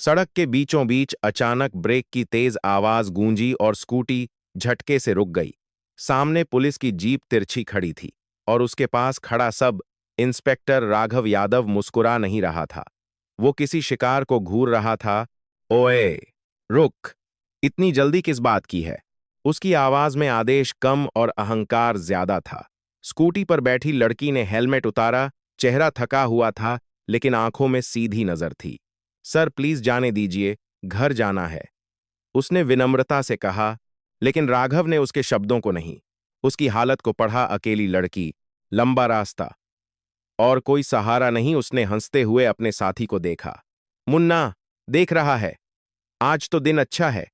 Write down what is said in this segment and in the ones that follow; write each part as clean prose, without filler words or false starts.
सड़क के बीचों बीच अचानक ब्रेक की तेज आवाज गूंजी और स्कूटी झटके से रुक गई। सामने पुलिस की जीप तिरछी खड़ी थी और उसके पास खड़ा सब इंस्पेक्टर राघव यादव मुस्कुरा नहीं रहा था। वो किसी शिकार को घूर रहा था। ओए, रुक! इतनी जल्दी किस बात की है? उसकी आवाज में आदेश कम और अहंकार ज्यादा था। स्कूटी पर बैठी लड़की ने हेलमेट उतारा, चेहरा थका हुआ था, लेकिन आंखों में सीधी नजर थी। सर, प्लीज जाने दीजिए, घर जाना है, उसने विनम्रता से कहा। लेकिन राघव ने उसके शब्दों को नहीं, उसकी हालत को पढ़ा। अकेली लड़की, लंबा रास्ता और कोई सहारा नहीं। उसने हंसते हुए अपने साथी को देखा। मुन्ना, देख रहा है? आज तो दिन अच्छा है।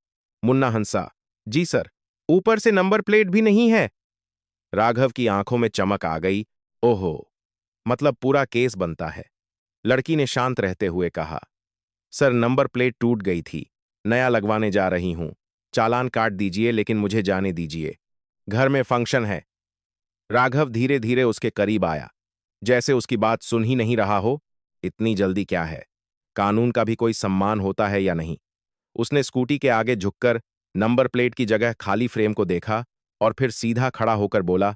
मुन्ना हंसा। जी सर, ऊपर से नंबर प्लेट भी नहीं है। राघव की आंखों में चमक आ गई। ओहो, मतलब पूरा केस बनता है। लड़की ने शांत रहते हुए कहा, सर, नंबर प्लेट टूट गई थी, नया लगवाने जा रही हूं। चालान काट दीजिए, लेकिन मुझे जाने दीजिए, घर में फंक्शन है। राघव धीरे धीरे उसके करीब आया, जैसे उसकी बात सुन ही नहीं रहा हो। इतनी जल्दी क्या है? कानून का भी कोई सम्मान होता है या नहीं? उसने स्कूटी के आगे झुककर नंबर प्लेट की जगह खाली फ्रेम को देखा और फिर सीधा खड़ा होकर बोला,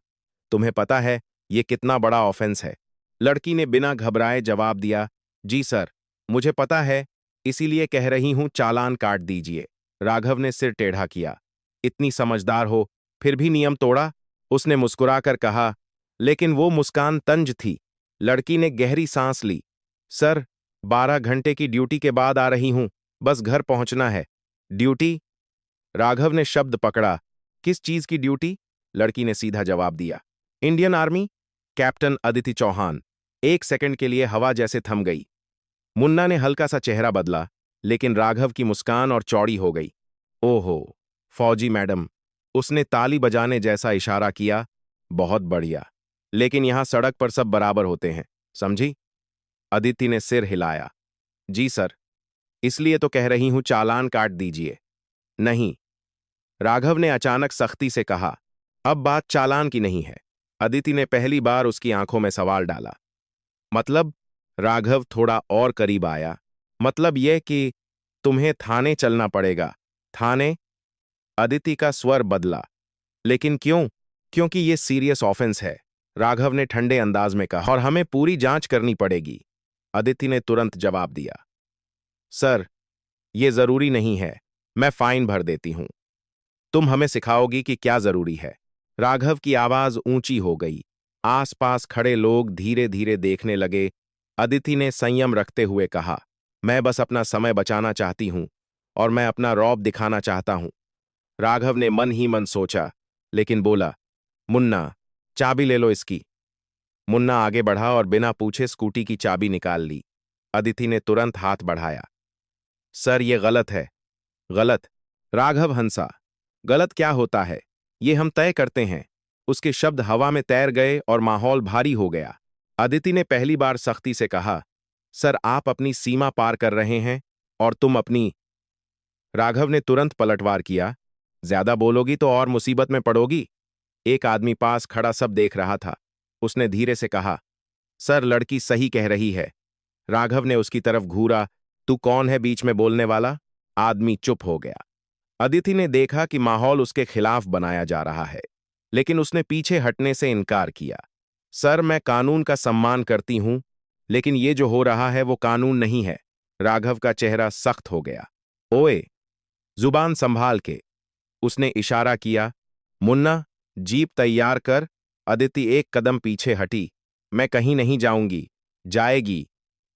तुम्हें पता है ये कितना बड़ा ऑफेंस है? लड़की ने बिना घबराए जवाब दिया, जी सर, मुझे पता है, इसीलिए कह रही हूं, चालान काट दीजिए। राघव ने सिर टेढ़ा किया। इतनी समझदार हो, फिर भी नियम तोड़ा? उसने मुस्कुराकर कहा। लेकिन वो मुस्कान तंज थी। लड़की ने गहरी सांस ली। सर, 12 घंटे की ड्यूटी के बाद आ रही हूं, बस घर पहुंचना है। ड्यूटी? राघव ने शब्द पकड़ा। किस चीज की ड्यूटी? लड़की ने सीधा जवाब दिया, Indian army, captain Aditi Chauhan. एक सेकंड के लिए हवा जैसे थम गई। मुन्ना ने हल्का सा चेहरा बदला, लेकिन राघव की मुस्कान और चौड़ी हो गई। ओहो, फौजी मैडम, उसने ताली बजाने जैसा इशारा किया। बहुत बढ़िया, लेकिन यहां सड़क पर सब बराबर होते हैं, समझी? अदिति ने सिर हिलाया। जी सर, इसलिए तो कह रही हूं, चालान काट दीजिए। नहीं, राघव ने अचानक सख्ती से कहा। अब बात चालान की नहीं है। अदिति ने पहली बार उसकी आंखों में सवाल डाला। मतलब? राघव थोड़ा और करीब आया। मतलब यह कि तुम्हें थाने चलना पड़ेगा। थाने? अदिति का स्वर बदला। लेकिन क्यों? क्योंकि ये सीरियस ऑफेंस है, राघव ने ठंडे अंदाज में कहा, और हमें पूरी जांच करनी पड़ेगी। अदिति ने तुरंत जवाब दिया, सर, ये जरूरी नहीं है, मैं फाइन भर देती हूं। तुम हमें सिखाओगी कि क्या जरूरी है? राघव की आवाज ऊंची हो गई। आसपास खड़े लोग धीरे धीरे देखने लगे। अदिति ने संयम रखते हुए कहा, मैं बस अपना समय बचाना चाहती हूं और मैं अपना रौब दिखाना चाहता हूं। राघव ने मन ही मन सोचा, लेकिन बोला, मुन्ना, चाबी ले लो इसकी। मुन्ना आगे बढ़ा और बिना पूछे स्कूटी की चाबी निकाल ली। अदिति ने तुरंत हाथ बढ़ाया। सर, ये गलत है। गलत? राघव हंसा। गलत क्या होता है, ये हम तय करते हैं। उसके शब्द हवा में तैर गए और माहौल भारी हो गया। अदिति ने पहली बार सख्ती से कहा, सर, आप अपनी सीमा पार कर रहे हैं और तुम अपनी। राघव ने तुरंत पलटवार किया, ज्यादा बोलोगी तो और मुसीबत में पड़ोगी। एक आदमी पास खड़ा सब देख रहा था। उसने धीरे से कहा, सर, लड़की सही कह रही है। राघव ने उसकी तरफ घूरा। तू कौन है बीच में बोलने वाला? आदमी चुप हो गया। अदिति ने देखा कि माहौल उसके खिलाफ बनाया जा रहा है, लेकिन उसने पीछे हटने से इनकार किया। सर, मैं कानून का सम्मान करती हूं, लेकिन ये जो हो रहा है वो कानून नहीं है। राघव का चेहरा सख्त हो गया। ओए, जुबान संभाल के, उसने इशारा किया। मुन्ना, जीप तैयार कर। अदिति एक कदम पीछे हटी। मैं कहीं नहीं जाऊंगी। जाएगी,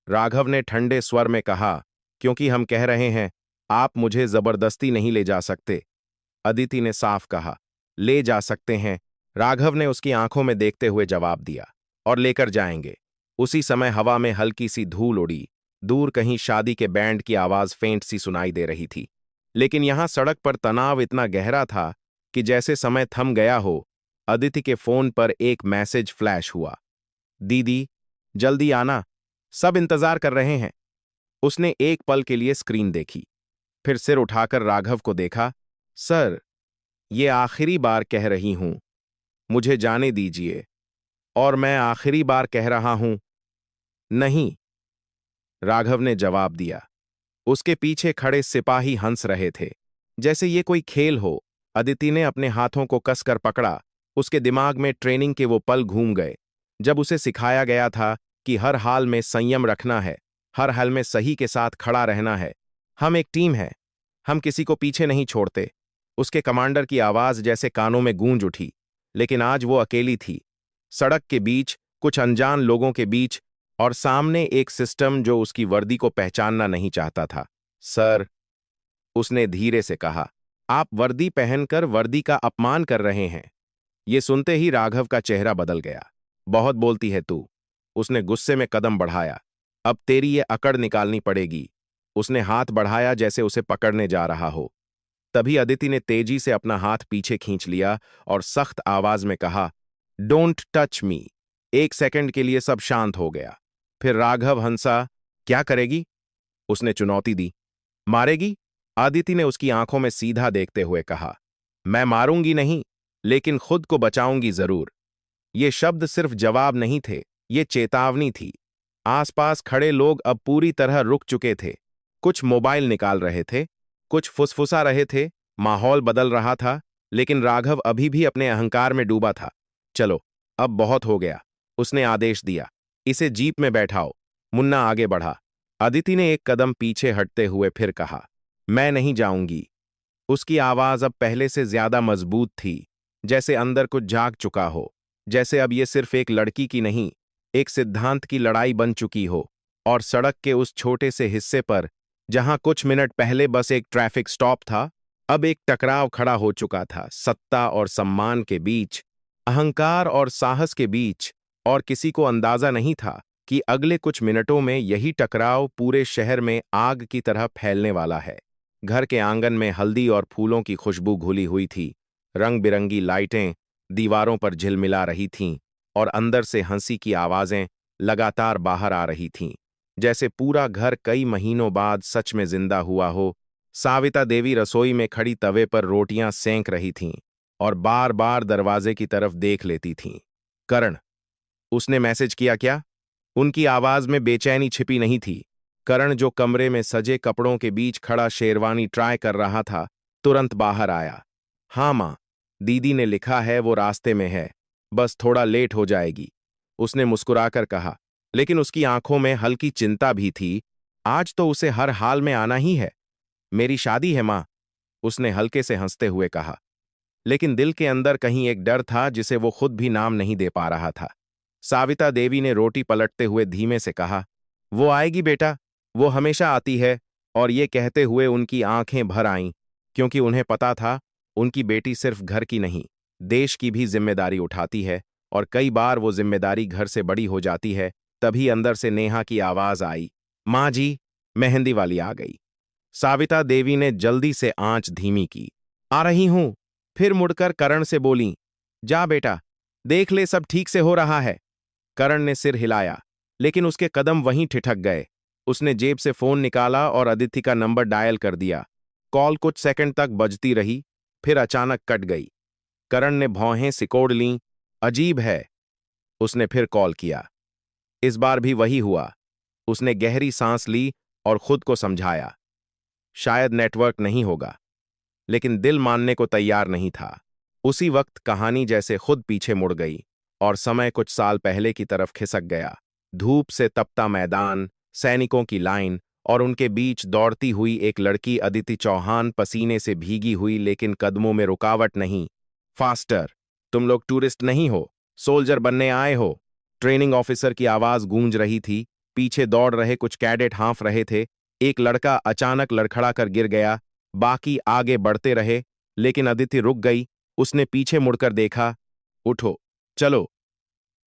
राघव ने ठंडे स्वर में कहा, क्योंकि हम कह रहे हैं, आप मुझे जबरदस्ती नहीं ले जा सकते। अदिति ने साफ कहा, ले जा सकते हैं। राघव ने उसकी आंखों में देखते हुए जवाब दिया, और लेकर जाएंगे। उसी समय हवा में हल्की सी धूल उड़ी। दूर कहीं शादी के बैंड की आवाज फेंट सी सुनाई दे रही थी। लेकिन यहां सड़क पर तनाव इतना गहरा था कि जैसे समय थम गया हो। अदिति के फोन पर एक मैसेज फ्लैश हुआ, दीदी, जल्दी आना, सब इंतजार कर रहे हैं। उसने एक पल के लिए स्क्रीन देखी, फिर सिर उठाकर राघव को देखा। सर, ये आखिरी बार कह रही हूं, मुझे जाने दीजिए। और मैं आखिरी बार कह रहा हूं, नहीं, राघव ने जवाब दिया। उसके पीछे खड़े सिपाही हंस रहे थे, जैसे ये कोई खेल हो। अदिति ने अपने हाथों को कसकर पकड़ा। उसके दिमाग में ट्रेनिंग के वो पल घूम गए जब उसे सिखाया गया था कि हर हाल में संयम रखना है, हर हाल में सही के साथ खड़ा रहना है। हम एक टीम है, हम किसी को पीछे नहीं छोड़ते। उसके कमांडर की आवाज जैसे कानों में गूंज उठी, लेकिन आज वो अकेली थी, सड़क के बीच, कुछ अनजान लोगों के बीच, और सामने एक सिस्टम जो उसकी वर्दी को पहचानना नहीं चाहता था। सर, उसने धीरे से कहा, आप वर्दी पहनकर वर्दी का अपमान कर रहे हैं। ये सुनते ही राघव का चेहरा बदल गया। बहुत बोलती है तू। उसने गुस्से में कदम बढ़ाया। अब तेरी ये अकड़ निकालनी पड़ेगी। उसने हाथ बढ़ाया जैसे उसे पकड़ने जा रहा हो। तभी अदिति ने तेजी से अपना हाथ पीछे खींच लिया और सख्त आवाज में कहा, डोंट टच मी। एक सेकंड के लिए सब शांत हो गया। फिर राघव हंसा। क्या करेगी? उसने चुनौती दी। मारेगी? आदिति ने उसकी आंखों में सीधा देखते हुए कहा, मैं मारूंगी नहीं, लेकिन खुद को बचाऊंगी जरूर। ये शब्द सिर्फ जवाब नहीं थे, ये चेतावनी थी। आसपास खड़े लोग अब पूरी तरह रुक चुके थे। कुछ मोबाइल निकाल रहे थे, कुछ फुसफुसा रहे थे। माहौल बदल रहा था, लेकिन राघव अभी भी अपने अहंकार में डूबा था। चलो, अब बहुत हो गया, उसने आदेश दिया। इसे जीप में बैठाओ। मुन्ना आगे बढ़ा। अदिति ने एक कदम पीछे हटते हुए फिर कहा, मैं नहीं जाऊंगी। उसकी आवाज अब पहले से ज्यादा मजबूत थी, जैसे अंदर कुछ जाग चुका हो, जैसे अब ये सिर्फ एक लड़की की नहीं, एक सिद्धांत की लड़ाई बन चुकी हो। और सड़क के उस छोटे से हिस्से पर, जहां कुछ मिनट पहले बस एक ट्रैफिक स्टॉप था, अब एक टकराव खड़ा हो चुका था, सत्ता और सम्मान के बीच, अहंकार और साहस के बीच। और किसी को अंदाजा नहीं था कि अगले कुछ मिनटों में यही टकराव पूरे शहर में आग की तरह फैलने वाला है। घर के आंगन में हल्दी और फूलों की खुशबू घुली हुई थी। रंग बिरंगी लाइटें दीवारों पर झिलमिला रही थीं, और अंदर से हंसी की आवाजें लगातार बाहर आ रही थीं, जैसे पूरा घर कई महीनों बाद सच में जिंदा हुआ हो। साविता देवी रसोई में खड़ी तवे पर रोटियां सेंक रही थीं और बार बार दरवाजे की तरफ देख लेती थीं। करण, उसने मैसेज किया क्या? उनकी आवाज में बेचैनी छिपी नहीं थी। करण, जो कमरे में सजे कपड़ों के बीच खड़ा शेरवानी ट्राई कर रहा था, तुरंत बाहर आया। हाँ मां, दीदी ने लिखा है, वो रास्ते में है, बस थोड़ा लेट हो जाएगी, उसने मुस्कुराकर कहा। लेकिन उसकी आंखों में हल्की चिंता भी थी। आज तो उसे हर हाल में आना ही है। मेरी शादी है मां, उसने हल्के से हंसते हुए कहा। लेकिन दिल के अंदर कहीं एक डर था जिसे वो खुद भी नाम नहीं दे पा रहा था। साविता देवी ने रोटी पलटते हुए धीमे से कहा, वो आएगी बेटा, वो हमेशा आती है। और ये कहते हुए उनकी आंखें भर आईं, क्योंकि उन्हें पता था उनकी बेटी सिर्फ घर की नहीं, देश की भी जिम्मेदारी उठाती है, और कई बार वो जिम्मेदारी घर से बड़ी हो जाती है। तभी अंदर से नेहा की आवाज आई, माँ जी, मेहंदी वाली आ गई। साविता देवी ने जल्दी से आंच धीमी की। आ रही हूं। फिर मुड़कर करण से बोली, जा बेटा, देख ले सब ठीक से हो रहा है। करण ने सिर हिलाया, लेकिन उसके कदम वहीं ठिठक गए। उसने जेब से फोन निकाला और अदिति का नंबर डायल कर दिया। कॉल कुछ सेकंड तक बजती रही, फिर अचानक कट गई। करण ने भौहें सिकोड़ लीं। अजीब है। उसने फिर कॉल किया। इस बार भी वही हुआ। उसने गहरी सांस ली और खुद को समझाया, शायद नेटवर्क नहीं होगा, लेकिन दिल मानने को तैयार नहीं था। उसी वक्त कहानी जैसे खुद पीछे मुड़ गई और समय कुछ साल पहले की तरफ खिसक गया। धूप से तपता मैदान, सैनिकों की लाइन, और उनके बीच दौड़ती हुई एक लड़की, अदिति चौहान, पसीने से भीगी हुई, लेकिन कदमों में रुकावट नहीं। फास्टर, तुम लोग टूरिस्ट नहीं हो, सोल्जर बनने आए हो। ट्रेनिंग ऑफिसर की आवाज गूंज रही थी। पीछे दौड़ रहे कुछ कैडेट हाँफ रहे थे। एक लड़का अचानक लड़खड़ा कर गिर गया। बाकी आगे बढ़ते रहे, लेकिन अदिति रुक गई। उसने पीछे मुड़कर देखा। उठो, चलो,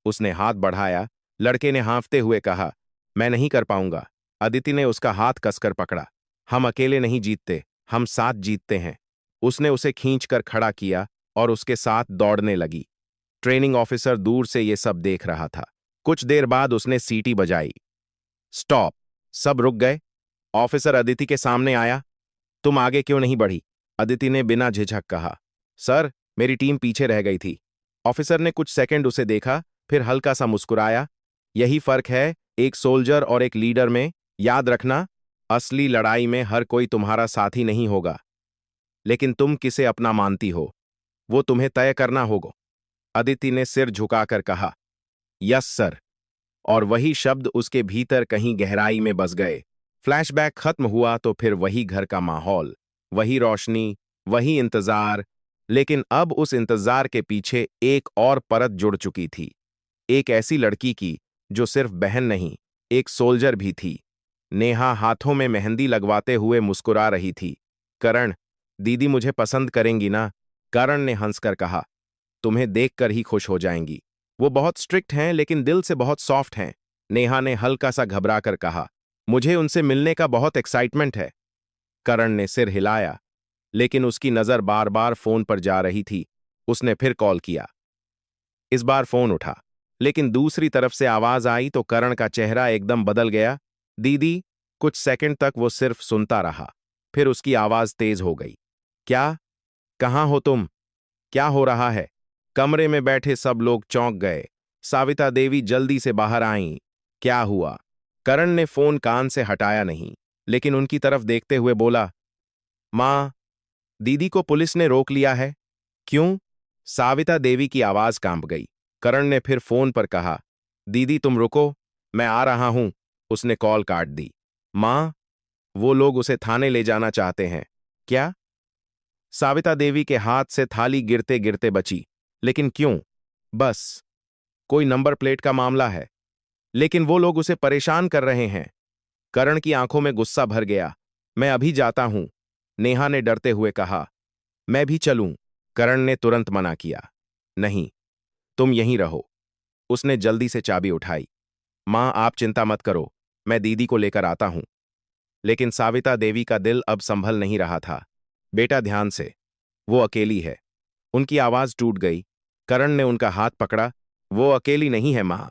उसने हाथ बढ़ाया। लड़के ने हाँफते हुए कहा, मैं नहीं कर पाऊंगा। अदिति ने उसका हाथ कसकर पकड़ा। हम अकेले नहीं जीतते, हम साथ जीतते हैं। उसने उसे खींचकर खड़ा किया और उसके साथ दौड़ने लगी। ट्रेनिंग ऑफिसर दूर से ये सब देख रहा था। कुछ देर बाद उसने सीटी बजाई। स्टॉप। सब रुक गए। ऑफिसर अदिति के सामने आया। तुम आगे क्यों नहीं बढ़ी? अदिति ने बिना झिझक कहा। सर, मेरी टीम पीछे रह गई थी। ऑफिसर ने कुछ सेकंड उसे देखा, फिर हल्का सा मुस्कुराया। यही फर्क है एक सोल्जर और एक लीडर में, याद रखना। असली लड़ाई में हर कोई तुम्हारा साथी नहीं होगा, लेकिन तुम किसे अपना मानती हो, वो तुम्हें तय करना होगा। अदिति ने सिर झुकाकर कहा, यस सर। और वही शब्द उसके भीतर कहीं गहराई में बस गए। फ्लैशबैक खत्म हुआ तो फिर वही घर का माहौल, वही रोशनी, वही इंतजार। लेकिन अब उस इंतजार के पीछे एक और परत जुड़ चुकी थी, एक ऐसी लड़की की जो सिर्फ बहन नहीं, एक सोल्जर भी थी। नेहा हाथों में मेहंदी लगवाते हुए मुस्कुरा रही थी। करण, दीदी मुझे पसंद करेंगी ना? करण ने हंसकर कहा, तुम्हें देखकर ही खुश हो जाएंगी। वो बहुत स्ट्रिक्ट हैं लेकिन दिल से बहुत सॉफ्ट हैं। नेहा ने हल्का सा घबरा कर कहा, मुझे उनसे मिलने का बहुत एक्साइटमेंट है। करण ने सिर हिलाया, लेकिन उसकी नजर बार बार फोन पर जा रही थी। उसने फिर कॉल किया। इस बार फोन उठा, लेकिन दूसरी तरफ से आवाज आई तो करण का चेहरा एकदम बदल गया। दीदी। कुछ सेकंड तक वो सिर्फ सुनता रहा, फिर उसकी आवाज तेज हो गई। क्या? कहाँ हो तुम? क्या हो रहा है? कमरे में बैठे सब लोग चौंक गए। साविता देवी जल्दी से बाहर आईं। क्या हुआ? करण ने फोन कान से हटाया नहीं, लेकिन उनकी तरफ देखते हुए बोला, मां, दीदी को पुलिस ने रोक लिया है। क्यों? साविता देवी की आवाज कांप गई। करण ने फिर फोन पर कहा, दीदी तुम रुको, मैं आ रहा हूं। उसने कॉल काट दी। मां, वो लोग उसे थाने ले जाना चाहते हैं। क्या? साविता देवी के हाथ से थाली गिरते गिरते बची। लेकिन क्यों? बस कोई नंबर प्लेट का मामला है, लेकिन वो लोग उसे परेशान कर रहे हैं। करण की आंखों में गुस्सा भर गया। मैं अभी जाता हूं, नेहा ने डरते हुए कहा। मैं भी चलूं? करण ने तुरंत मना किया। नहीं, तुम यहीं रहो। उसने जल्दी से चाबी उठाई। मां, आप चिंता मत करो, मैं दीदी को लेकर आता हूं। लेकिन साविता देवी का दिल अब संभल नहीं रहा था। बेटा ध्यान से, वो अकेली है। उनकी आवाज टूट गई। करण ने उनका हाथ पकड़ा। वो अकेली नहीं है मां,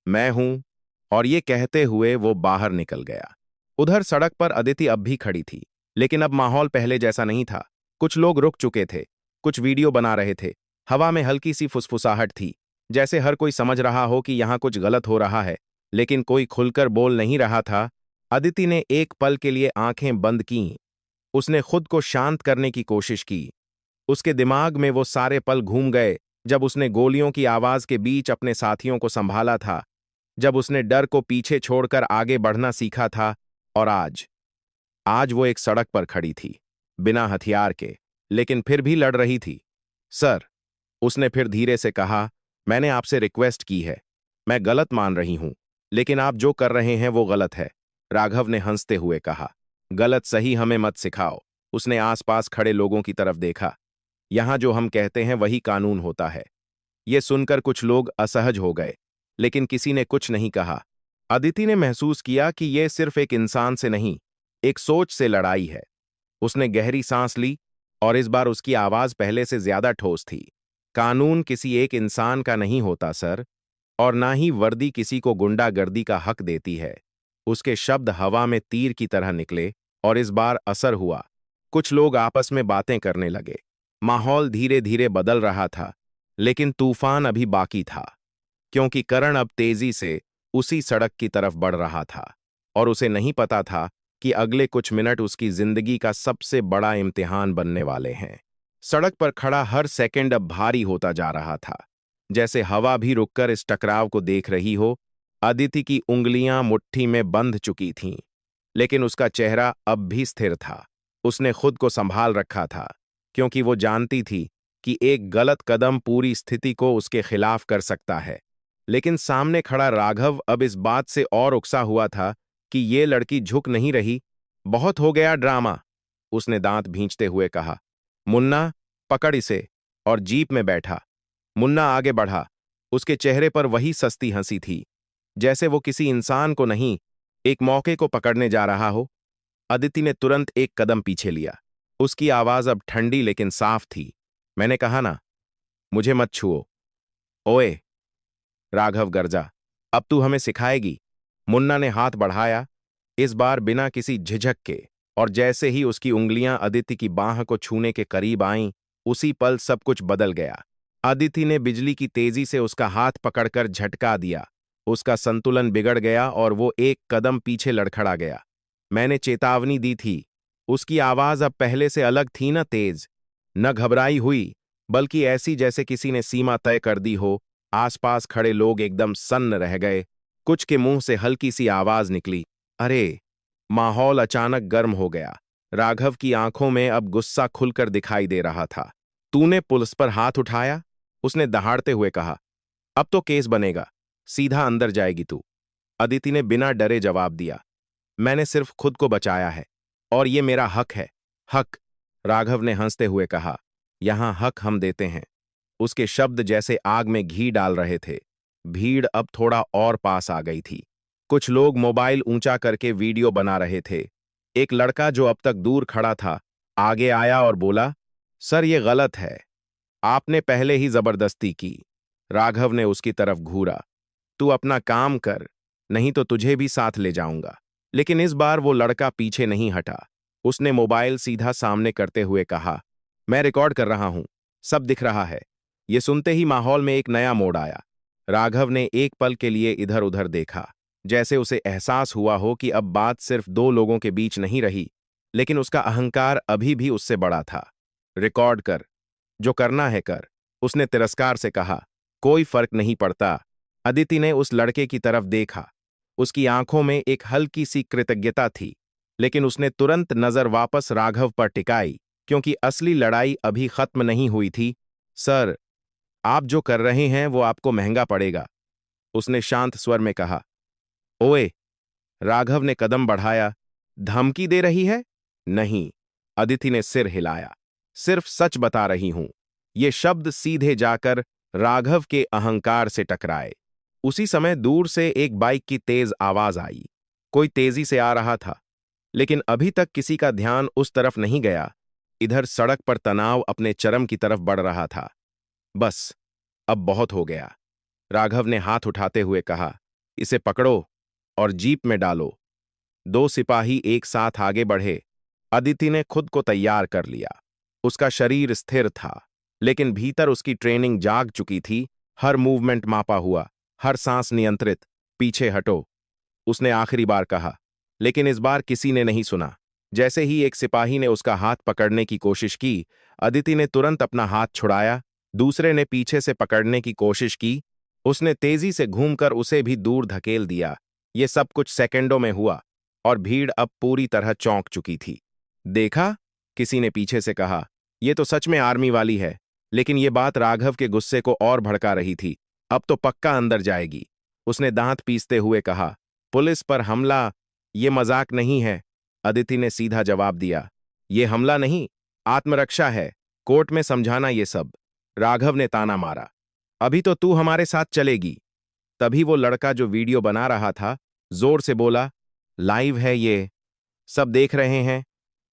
मैं हूं। और ये कहते हुए वो बाहर निकल गया। उधर सड़क पर अदिति अब भी खड़ी थी, लेकिन अब माहौल पहले जैसा नहीं था। कुछ लोग रुक चुके थे, कुछ वीडियो बना रहे थे। हवा में हल्की सी फुसफुसाहट थी, जैसे हर कोई समझ रहा हो कि यहां कुछ गलत हो रहा है, लेकिन कोई खुलकर बोल नहीं रहा था। अदिति ने एक पल के लिए आंखें बंद कीं। उसने खुद को शांत करने की कोशिश की। उसके दिमाग में वो सारे पल घूम गए जब उसने गोलियों की आवाज के बीच अपने साथियों को संभाला था, जब उसने डर को पीछे छोड़कर आगे बढ़ना सीखा था। और आज आज वो एक सड़क पर खड़ी थी, बिना हथियार के, लेकिन फिर भी लड़ रही थी। सर, उसने फिर धीरे से कहा, मैंने आपसे रिक्वेस्ट की है। मैं गलत मान रही हूं, लेकिन आप जो कर रहे हैं वो गलत है। राघव ने हंसते हुए कहा, गलत सही हमें मत सिखाओ। उसने आसपास खड़े लोगों की तरफ देखा। यहां जो हम कहते हैं वही कानून होता है। ये सुनकर कुछ लोग असहज हो गए, लेकिन किसी ने कुछ नहीं कहा। अदिति ने महसूस किया कि यह सिर्फ एक इंसान से नहीं, एक सोच से लड़ाई है। उसने गहरी सांस ली, और इस बार उसकी आवाज पहले से ज्यादा ठोस थी। कानून किसी एक इंसान का नहीं होता सर, और ना ही वर्दी किसी को गुंडागर्दी का हक देती है। उसके शब्द हवा में तीर की तरह निकले, और इस बार असर हुआ। कुछ लोग आपस में बातें करने लगे। माहौल धीरे धीरे बदल रहा था, लेकिन तूफान अभी बाकी था, क्योंकि करण अब तेजी से उसी सड़क की तरफ बढ़ रहा था, और उसे नहीं पता था कि अगले कुछ मिनट उसकी जिंदगी का सबसे बड़ा इम्तिहान बनने वाले हैं। सड़क पर खड़ा हर सेकंड अब भारी होता जा रहा था, जैसे हवा भी रुककर इस टकराव को देख रही हो। अदिति की उंगलियां मुट्ठी में बंध चुकी थीं, लेकिन उसका चेहरा अब भी स्थिर था। उसने खुद को संभाल रखा था, क्योंकि वो जानती थी कि एक गलत कदम पूरी स्थिति को उसके खिलाफ कर सकता है। लेकिन सामने खड़ा राघव अब इस बात से और उकसा हुआ था कि ये लड़की झुक नहीं रही। बहुत हो गया ड्रामा, उसने दांत भींचते हुए कहा। मुन्ना, पकड़ इसे। और जीप में बैठा। मुन्ना आगे बढ़ा। उसके चेहरे पर वही सस्ती हंसी थी, जैसे वो किसी इंसान को नहीं, एक मौके को पकड़ने जा रहा हो। अदिति ने तुरंत एक कदम पीछे लिया। उसकी आवाज अब ठंडी लेकिन साफ थी। मैंने कहा ना, मुझे मत छुओ। ओए, राघव गरजा, अब तू हमें सिखाएगी? मुन्ना ने हाथ बढ़ाया, इस बार बिना किसी झिझक के, और जैसे ही उसकी उंगलियां अदिति की बाह को छूने के करीब आईं, उसी पल सब कुछ बदल गया। अदिति ने बिजली की तेजी से उसका हाथ पकड़कर झटका दिया। उसका संतुलन बिगड़ गया और वो एक कदम पीछे लड़खड़ा गया। मैंने चेतावनी दी थी। उसकी आवाज अब पहले से अलग थी, न तेज, न घबराई हुई, बल्कि ऐसी जैसे किसी ने सीमा तय कर दी हो। आसपास खड़े लोग एकदम सन्न रह गए। कुछ के मुंह से हल्की सी आवाज निकली, अरे। माहौल अचानक गर्म हो गया। राघव की आंखों में अब गुस्सा खुलकर दिखाई दे रहा था। तूने पुलिस पर हाथ उठाया? उसने दहाड़ते हुए कहा। अब तो केस बनेगा, सीधा अंदर जाएगी तू। अदिति ने बिना डरे जवाब दिया। मैंने सिर्फ खुद को बचाया है, और ये मेरा हक है। हक? राघव ने हंसते हुए कहा। यहां हक हम देते हैं। उसके शब्द जैसे आग में घी डाल रहे थे। भीड़ अब थोड़ा और पास आ गई थी। कुछ लोग मोबाइल ऊंचा करके वीडियो बना रहे थे। एक लड़का जो अब तक दूर खड़ा था, आगे आया और बोला, सर ये गलत है। आपने पहले ही जबरदस्ती की। राघव ने उसकी तरफ घूरा। तू अपना काम कर, नहीं तो तुझे भी साथ ले जाऊंगा। लेकिन इस बार वो लड़का पीछे नहीं हटा। उसने मोबाइल सीधा सामने करते हुए कहा, मैं रिकॉर्ड कर रहा हूं, सब दिख रहा है। ये सुनते ही माहौल में एक नया मोड़ आया। राघव ने एक पल के लिए इधर उधर देखा, जैसे उसे एहसास हुआ हो कि अब बात सिर्फ दो लोगों के बीच नहीं रही, लेकिन उसका अहंकार अभी भी उससे बड़ा था। रिकॉर्ड कर, जो करना है कर, उसने तिरस्कार से कहा। कोई फर्क नहीं पड़ता। अदिति ने उस लड़के की तरफ देखा। उसकी आंखों में एक हल्की सी कृतज्ञता थी, लेकिन उसने तुरंत नजर वापस राघव पर टिकाई, क्योंकि असली लड़ाई अभी खत्म नहीं हुई थी। सर, आप जो कर रहे हैं वो आपको महंगा पड़ेगा, उसने शांत स्वर में कहा। ओए, राघव ने कदम बढ़ाया। धमकी दे रही है? नहीं, अदिति ने सिर हिलाया। सिर्फ सच बता रही हूं। ये शब्द सीधे जाकर राघव के अहंकार से टकराए। उसी समय दूर से एक बाइक की तेज आवाज आई। कोई तेजी से आ रहा था, लेकिन अभी तक किसी का ध्यान उस तरफ नहीं गया। इधर सड़क पर तनाव अपने चरम की तरफ बढ़ रहा था। बस, अब बहुत हो गया, राघव ने हाथ उठाते हुए कहा। इसे पकड़ो और जीप में डालो। दो सिपाही एक साथ आगे बढ़े। अदिति ने खुद को तैयार कर लिया। उसका शरीर स्थिर था, लेकिन भीतर उसकी ट्रेनिंग जाग चुकी थी। हर मूवमेंट मापा हुआ, हर सांस नियंत्रित। पीछे हटो, उसने आखिरी बार कहा, लेकिन इस बार किसी ने नहीं सुना। जैसे ही एक सिपाही ने उसका हाथ पकड़ने की कोशिश की, अदिति ने तुरंत अपना हाथ छुड़ाया। दूसरे ने पीछे से पकड़ने की कोशिश की। उसने तेजी से घूमकर उसे भी दूर धकेल दिया। ये सब कुछ सेकंडों में हुआ, और भीड़ अब पूरी तरह चौंक चुकी थी। देखा? किसी ने पीछे से कहा। यह तो सच में आर्मी वाली है। लेकिन यह बात राघव के गुस्से को और भड़का रही थी। अब तो पक्का अंदर जाएगी, उसने दांत पीसते हुए कहा। पुलिस पर हमला, ये मजाक नहीं है, अदिति ने सीधा जवाब दिया। ये हमला नहीं, आत्मरक्षा है। कोर्ट में समझाना ये सब। राघव ने ताना मारा। अभी तो तू हमारे साथ चलेगी। तभी वो लड़का जो वीडियो बना रहा था, जोर से बोला, लाइव है ये, सब देख रहे हैं।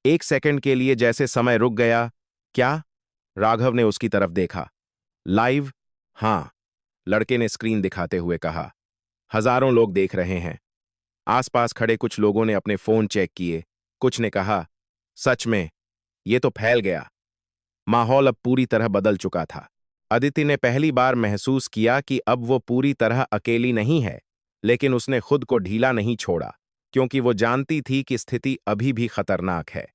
एक सेकंड के लिए जैसे समय रुक गया। क्या? राघव ने उसकी तरफ देखा। लाइव? हां, लड़के ने स्क्रीन दिखाते हुए कहा। हजारों लोग देख रहे हैं। आसपास खड़े कुछ लोगों ने अपने फोन चेक किए। कुछ ने कहा, सच में, ये तो फैल गया। माहौल अब पूरी तरह बदल चुका था। अदिति ने पहली बार महसूस किया कि अब वो पूरी तरह अकेली नहीं है, लेकिन उसने खुद को ढीला नहीं छोड़ा, क्योंकि वो जानती थी कि स्थिति अभी भी खतरनाक है।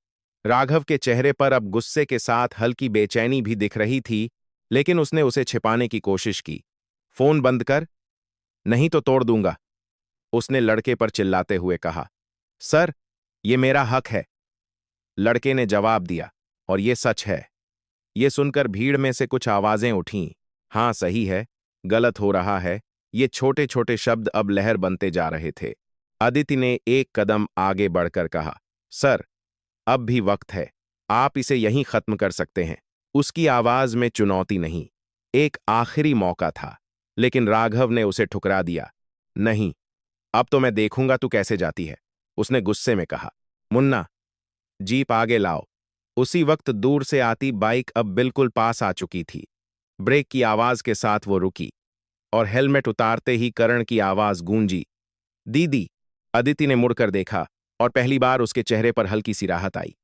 राघव के चेहरे पर अब गुस्से के साथ हल्की बेचैनी भी दिख रही थी, लेकिन उसने उसे छिपाने की कोशिश की। फोन बंद कर, नहीं तो तोड़ दूंगा, उसने लड़के पर चिल्लाते हुए कहा। सर, ये मेरा हक है, लड़के ने जवाब दिया, और ये सच है। ये सुनकर भीड़ में से कुछ आवाजें उठीं। हां, सही है, गलत हो रहा है। ये छोटे छोटे शब्द अब लहर बनते जा रहे थे। अदिति ने एक कदम आगे बढ़कर कहा, सर, अब भी वक्त है, आप इसे यहीं खत्म कर सकते हैं। उसकी आवाज में चुनौती नहीं, एक आखिरी मौका था, लेकिन राघव ने उसे ठुकरा दिया। नहीं, अब तो मैं देखूंगा तू कैसे जाती है, उसने गुस्से में कहा। मुन्ना, जीप आगे लाओ। उसी वक्त दूर से आती बाइक अब बिल्कुल पास आ चुकी थी। ब्रेक की आवाज के साथ वो रुकी, और हेलमेट उतारते ही करण की आवाज गूंजी। दीदी, अदिति ने मुड़कर देखा, और पहली बार उसके चेहरे पर हल्की सी राहत आई।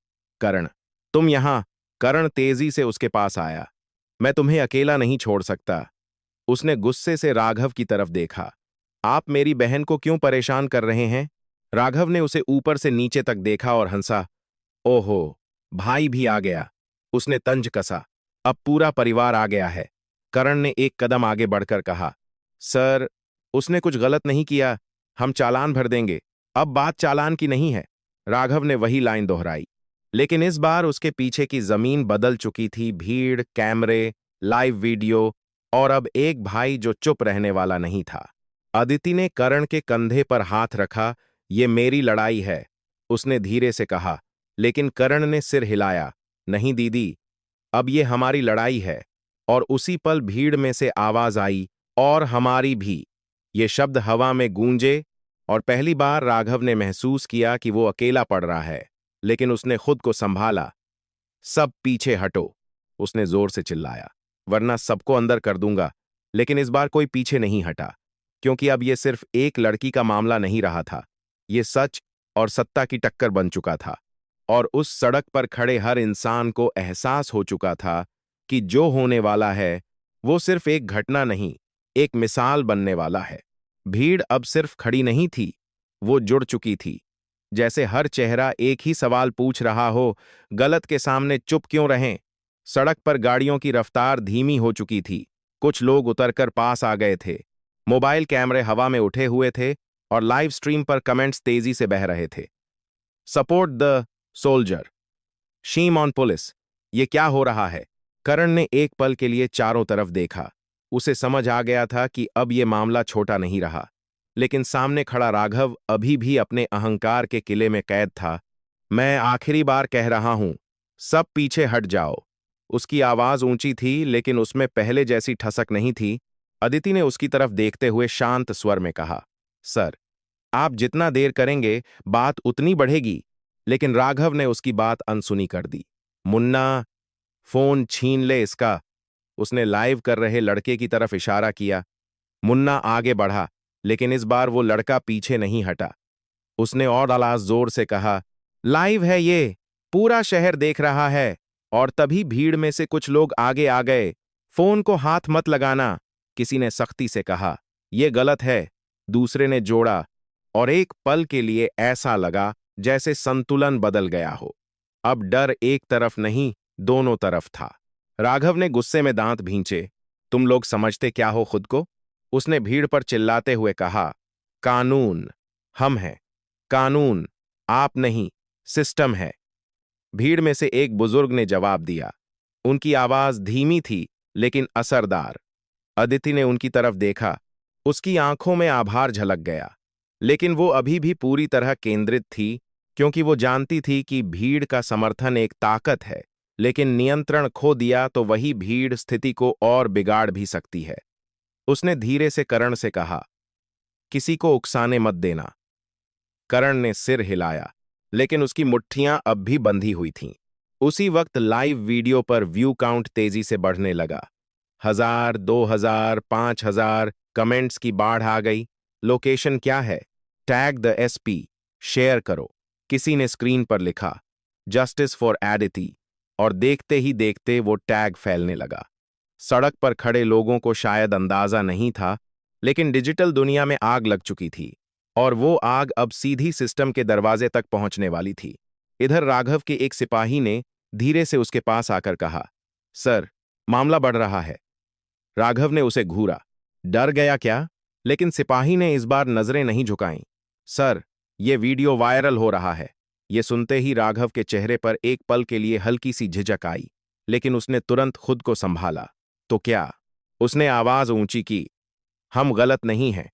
करण, तुम यहां? करण तेजी से उसके पास आया। मैं तुम्हें अकेला नहीं छोड़ सकता, उसने गुस्से से राघव की तरफ देखा। आप मेरी बहन को क्यों परेशान कर रहे हैं? राघव ने उसे ऊपर से नीचे तक देखा और हंसा। ओहो, भाई भी आ गया। उसने तंज कसा। अब पूरा परिवार आ गया है। करण ने एक कदम आगे बढ़कर कहा, सर, उसने कुछ गलत नहीं किया। हम चालान भर देंगे। अब बात चालान की नहीं है। राघव ने वही लाइन दोहराई। लेकिन इस बार उसके पीछे की जमीन बदल चुकी थी। भीड़, कैमरे, लाइव वीडियो और अब एक भाई जो चुप रहने वाला नहीं था। अदिति ने करण के कंधे पर हाथ रखा। ये मेरी लड़ाई है, उसने धीरे से कहा। लेकिन करण ने सिर हिलाया। नहीं दीदी, अब ये हमारी लड़ाई है। और उसी पल भीड़ में से आवाज आई, और हमारी भी। ये शब्द हवा में गूंजे और पहली बार राघव ने महसूस किया कि वो अकेला पड़ रहा है। लेकिन उसने खुद को संभाला। सब पीछे हटो, उसने जोर से चिल्लाया, वरना सबको अंदर कर दूंगा। लेकिन इस बार कोई पीछे नहीं हटा, क्योंकि अब यह सिर्फ एक लड़की का मामला नहीं रहा था। ये सच और सत्ता की टक्कर बन चुका था। और उस सड़क पर खड़े हर इंसान को एहसास हो चुका था कि जो होने वाला है वो सिर्फ एक घटना नहीं, एक मिसाल बनने वाला है। भीड़ अब सिर्फ खड़ी नहीं थी, वो जुड़ चुकी थी। जैसे हर चेहरा एक ही सवाल पूछ रहा हो, गलत के सामने चुप क्यों रहें? सड़क पर गाड़ियों की रफ्तार धीमी हो चुकी थी। कुछ लोग उतरकर पास आ गए थे। मोबाइल कैमरे हवा में उठे हुए थे और लाइव स्ट्रीम पर कमेंट्स तेजी से बह रहे थे। Support the soldier, scheme on police. ये क्या हो रहा है? करण ने एक पल के लिए चारों तरफ देखा। उसे समझ आ गया था कि अब ये मामला छोटा नहीं रहा। लेकिन सामने खड़ा राघव अभी भी अपने अहंकार के किले में कैद था। मैं आखिरी बार कह रहा हूं, सब पीछे हट जाओ। उसकी आवाज ऊंची थी, लेकिन उसमें पहले जैसी ठसक नहीं थी। अदिति ने उसकी तरफ देखते हुए शांत स्वर में कहा, सर, आप जितना देर करेंगे बात उतनी बढ़ेगी। लेकिन राघव ने उसकी बात अनसुनी कर दी। मुन्ना, फोन छीन ले इसका। उसने लाइव कर रहे लड़के की तरफ इशारा किया। मुन्ना आगे बढ़ा, लेकिन इस बार वो लड़का पीछे नहीं हटा। उसने और आवाज जोर से कहा, लाइव है ये, पूरा शहर देख रहा है। और तभी भीड़ में से कुछ लोग आगे आ गए। फोन को हाथ मत लगाना, किसी ने सख्ती से कहा। यह गलत है, दूसरे ने जोड़ा। और एक पल के लिए ऐसा लगा जैसे संतुलन बदल गया हो। अब डर एक तरफ नहीं, दोनों तरफ था। राघव ने गुस्से में दांत भींचे। तुम लोग समझते क्या हो खुद को? उसने भीड़ पर चिल्लाते हुए कहा, कानून हम हैं। कानून आप नहीं, सिस्टम है। भीड़ में से एक बुजुर्ग ने जवाब दिया। उनकी आवाज धीमी थी, लेकिन असरदार। अदिति ने उनकी तरफ देखा। उसकी आंखों में आभार झलक गया। लेकिन वो अभी भी पूरी तरह केंद्रित थी, क्योंकि वो जानती थी कि भीड़ का समर्थन एक ताकत है। लेकिन नियंत्रण खो दिया तो वही भीड़ स्थिति को और बिगाड़ भी सकती है। उसने धीरे से करण से कहा, किसी को उकसाने मत देना। करण ने सिर हिलाया, लेकिन उसकी मुट्ठियां अब भी बंधी हुई थीं। उसी वक्त लाइव वीडियो पर व्यू काउंट तेजी से बढ़ने लगा। 1000, 2000, 5000 कमेंट्स की बाढ़ आ गई। लोकेशन क्या है? टैग द एसपी, शेयर करो। किसी ने स्क्रीन पर लिखा, जस्टिस फॉर एडिटी। और देखते ही देखते वो टैग फैलने लगा। सड़क पर खड़े लोगों को शायद अंदाजा नहीं था, लेकिन डिजिटल दुनिया में आग लग चुकी थी। और वो आग अब सीधी सिस्टम के दरवाजे तक पहुंचने वाली थी। इधर राघव के एक सिपाही ने धीरे से उसके पास आकर कहा, सर, मामला बढ़ रहा है। राघव ने उसे घूरा। डर गया क्या? लेकिन सिपाही ने इस बार नजरें नहीं झुकाईं। सर, ये वीडियो वायरल हो रहा है। ये सुनते ही राघव के चेहरे पर एक पल के लिए हल्की सी झिझक आई, लेकिन उसने तुरंत खुद को संभाला। तो क्या? उसने आवाज ऊंची की। हम गलत नहीं हैं।